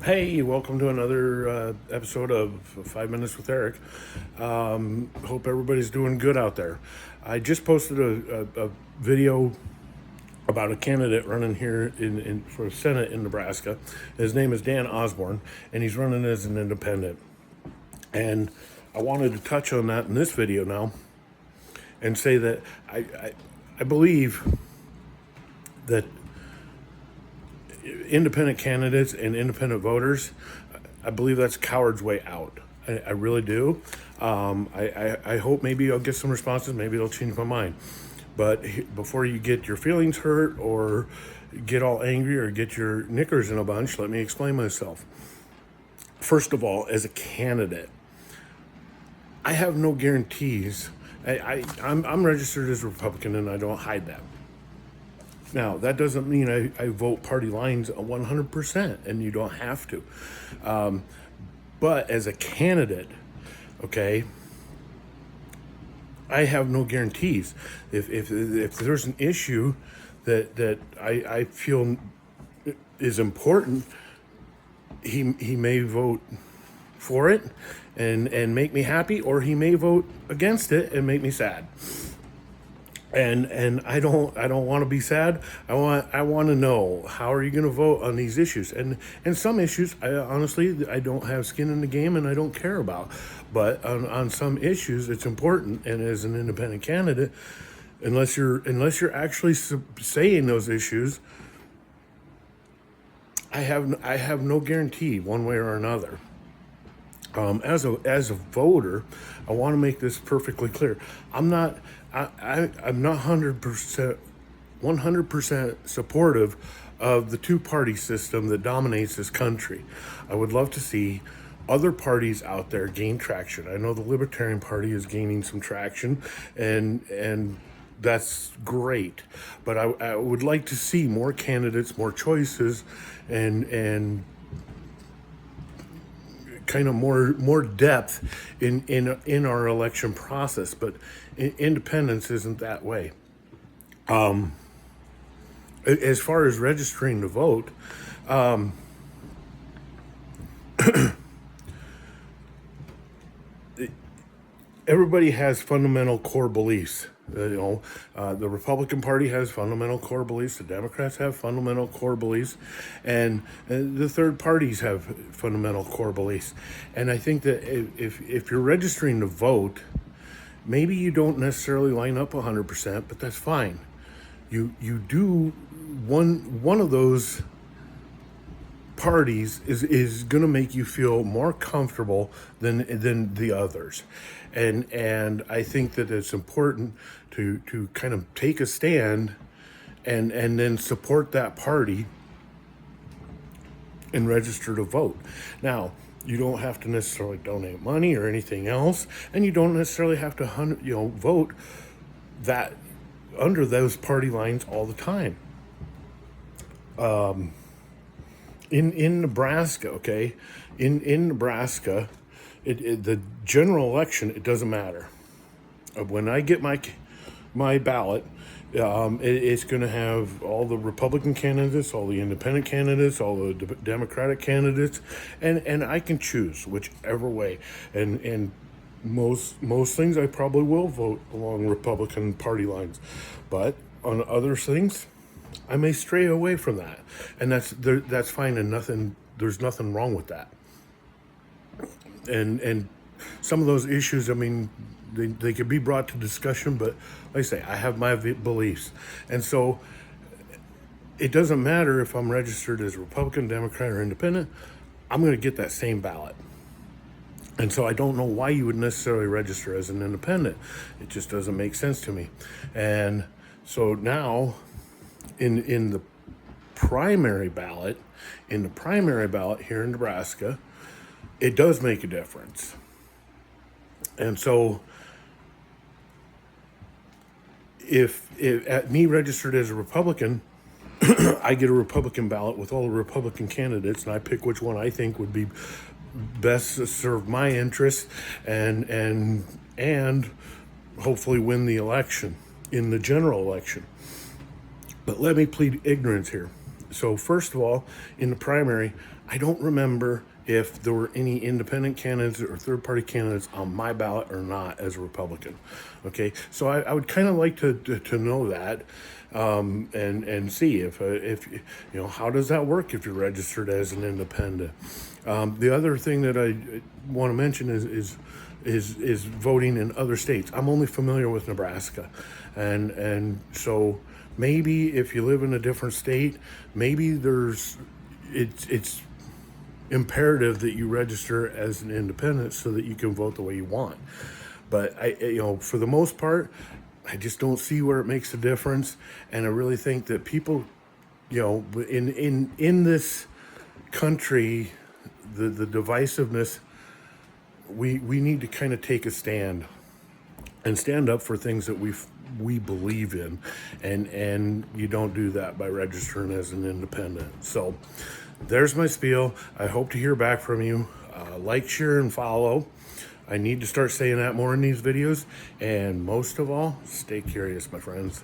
Hey, welcome to another episode of 5 Minutes with Eric. Hope everybody's doing good out there. I just posted a video about a candidate running here for Senate in Nebraska. His name is Dan Osborne, and he's running as an independent. And I wanted to touch on that in this video now and say that I believe that independent candidates and independent voters, I believe that's coward's way out. I really do. I hope maybe I'll get some responses. Maybe it'll change my mind. But before you get your feelings hurt or get all angry or get your knickers in a bunch, let me explain myself. First of all, as a candidate, I have no guarantees. I'm registered as a Republican, and I don't hide that. Now, that doesn't mean I vote party lines 100%, and you don't have to. But as a candidate, okay, I have no guarantees. If there's an issue that I feel is important, he may vote for it and make me happy, or he may vote against it and make me sad. And I don't want to be sad. I want to know, how are you going to vote on these issues? And some issues, honestly, I don't have skin in the game and I don't care about. But on some issues, it's important. And as an independent candidate, unless you're actually saying those issues, I have no guarantee one way or another. As a voter, I want to make this perfectly clear. I'm not 100% supportive of the two-party system that dominates this country. I would love to see other parties out there gain traction. I know the Libertarian Party is gaining some traction, and that's great. But I would like to see more candidates, more choices, and kind of more depth in our election process. But independence isn't that way. As far as registering to vote, everybody has fundamental core beliefs. The Republican Party has fundamental core beliefs. The Democrats have fundamental core beliefs, and the third parties have fundamental core beliefs. And I think that if you're registering to vote, maybe you don't necessarily line up 100%, but that's fine. You do one of those parties is going to make you feel more comfortable than the others, and I think that it's important to kind of take a stand and then support that party and register to vote. Now, you don't have to necessarily donate money or anything else, and you don't necessarily have to vote that under those party lines all the time. In Nebraska, okay, in Nebraska, the general election, it doesn't matter. When I get my ballot, it's going to have all the Republican candidates, all the independent candidates, all the Democratic candidates, and I can choose whichever way. And most things I probably will vote along Republican party lines, but on other things, I may stray away from that, and that's fine, and there's nothing wrong with that. And some of those issues, I mean, they could be brought to discussion, but like I say, I have my beliefs, and so it doesn't matter if I'm registered as a Republican, Democrat, or Independent. I'm going to get that same ballot. And so I don't know why you would necessarily register as an independent. It just doesn't make sense to me. And so now, in the primary ballot here in Nebraska, it does make a difference. And so if at me registered as a Republican, I get a Republican ballot with all the Republican candidates, and I pick which one I think would be best to serve my interests and hopefully win the election in the general election. But let me plead ignorance here. So first of all, in the primary, I don't remember if there were any independent candidates or third-party candidates on my ballot or not as a Republican. Okay, so I would kind of like to know that, and see if you know, how does that work if you're registered as an independent. The other thing that I want to mention is voting in other states. I'm only familiar with Nebraska, and so maybe if you live in a different state, maybe it's imperative that you register as an independent so that you can vote the way you want. But you know, for the most part, I just don't see where it makes a difference, and I really think that people, you know, in this country, the divisiveness, we need to kind of take a stand and stand up for things that we believe in, and you don't do that by registering as an independent. So there's my spiel. I hope to hear back from you. Like, share, and follow. I need to start saying that more in these videos, and most of all, stay curious, my friends.